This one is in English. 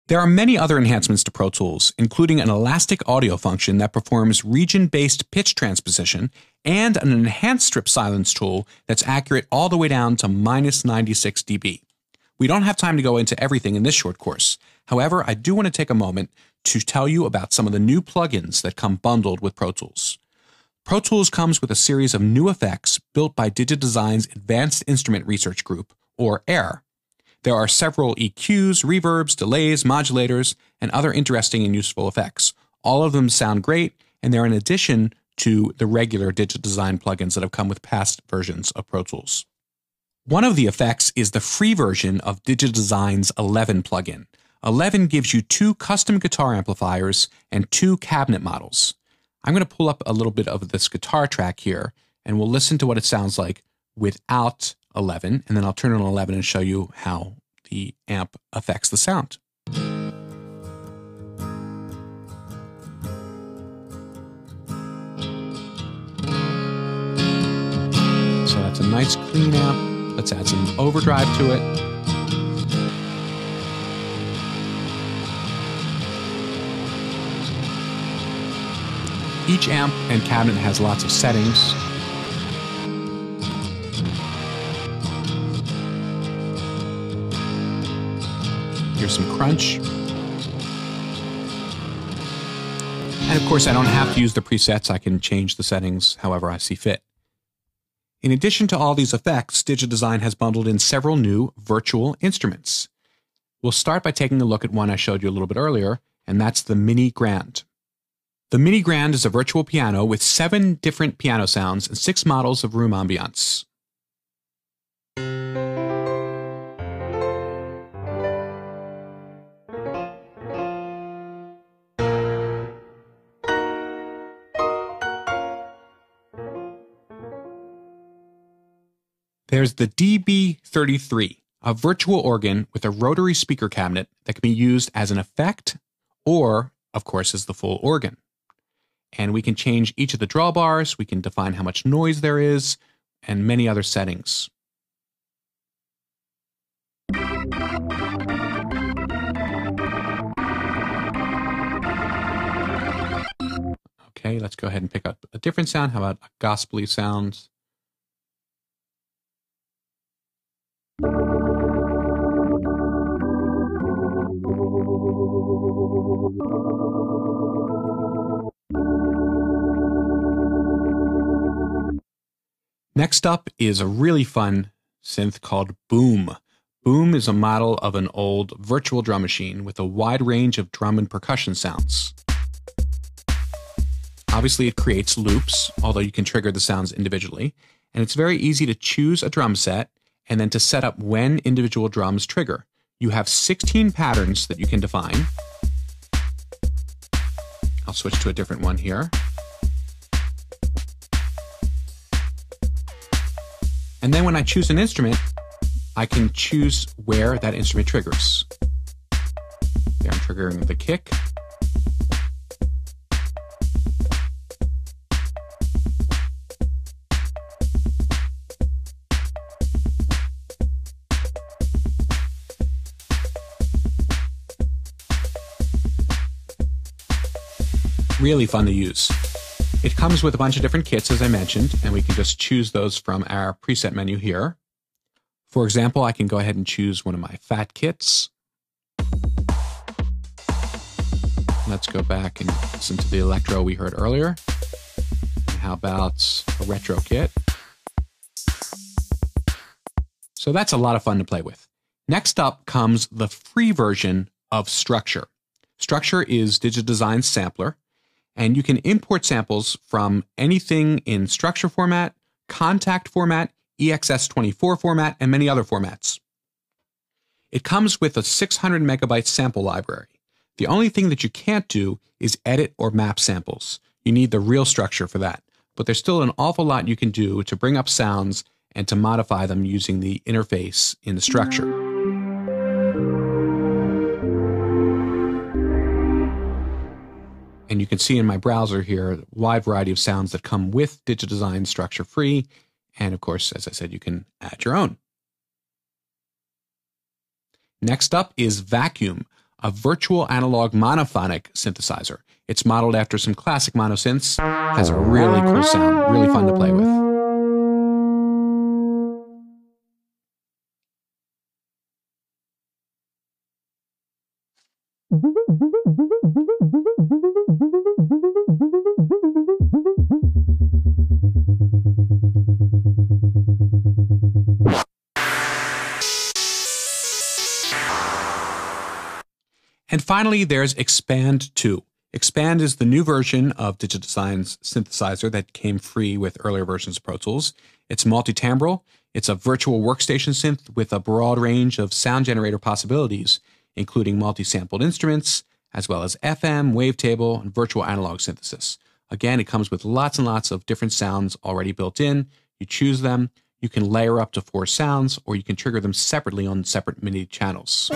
There are many other enhancements to Pro Tools, including an elastic audio function that performs region-based pitch transposition and an enhanced strip silence tool that's accurate all the way down to -96 dB. We don't have time to go into everything in this short course. However, I do want to take a moment to tell you about some of the new plugins that come bundled with Pro Tools. Pro Tools comes with a series of new effects built by DigiDesign's Advanced Instrument Research Group, or AIR. There are several EQs, reverbs, delays, modulators, and other interesting and useful effects. All of them sound great, and they're in addition to the regular DigiDesign plugins that have come with past versions of Pro Tools. One of the effects is the free version of DigiDesign's 11 plugin. 11 gives you 2 custom guitar amplifiers and 2 cabinet models. I'm going to pull up a little bit of this guitar track here, and we'll listen to what it sounds like without 11, and then I'll turn on 11 and show you how the amp affects the sound. So that's a nice clean amp. Let's add some overdrive to it. Each amp and cabinet has lots of settings. Here's some crunch. And of course, I don't have to use the presets. I can change the settings however I see fit. In addition to all these effects, DigiDesign has bundled in several new virtual instruments. We'll start by taking a look at one I showed you a little bit earlier, and that's the Mini Grand. The Mini Grand is a virtual piano with 7 different piano sounds and 6 models of room ambiance. There's the DB33, a virtual organ with a rotary speaker cabinet that can be used as an effect or, of course, as the full organ. And we can change each of the drawbars, we can define how much noise there is, and many other settings. Okay, let's go ahead and pick up a different sound. How about a gospel-y sound? Next up is a really fun synth called Boom. Boom is a model of an old virtual drum machine with a wide range of drum and percussion sounds. Obviously, it creates loops, although you can trigger the sounds individually, and it's very easy to choose a drum set and then to set up when individual drums trigger. You have 16 patterns that you can define. I'll switch to a different one here. And then when I choose an instrument, I can choose where that instrument triggers. There I'm triggering the kick. Really fun to use. It comes with a bunch of different kits, as I mentioned, and we can just choose those from our preset menu here. For example, I can go ahead and choose one of my fat kits. Let's go back and listen to the electro we heard earlier. How about a retro kit? So that's a lot of fun to play with. Next up comes the free version of Structure. Structure is DigiDesign's sampler, and you can import samples from anything in Structure format, Contact format, EXS24 format, and many other formats. It comes with a 600 megabyte sample library. The only thing that you can't do is edit or map samples. You need the real Structure for that. But there's still an awful lot you can do to bring up sounds and to modify them using the interface in the Structure. And you can see in my browser here a wide variety of sounds that come with DigiDesign Structure free. And of course, as I said, you can add your own. Next up is Vacuum, a virtual analog monophonic synthesizer. It's modeled after some classic monosynths, has a really cool sound, really fun to play with. And finally, there's Expand 2. Expand is the new version of Digidesign's synthesizer that came free with earlier versions of Pro Tools. It's multi-timbral. It's a virtual workstation synth with a broad range of sound generator possibilities, including multi-sampled instruments, as well as FM, wavetable, and virtual analog synthesis. Again, it comes with lots and lots of different sounds already built in. You choose them. You can layer up to 4 sounds, or you can trigger them separately on separate MIDI channels.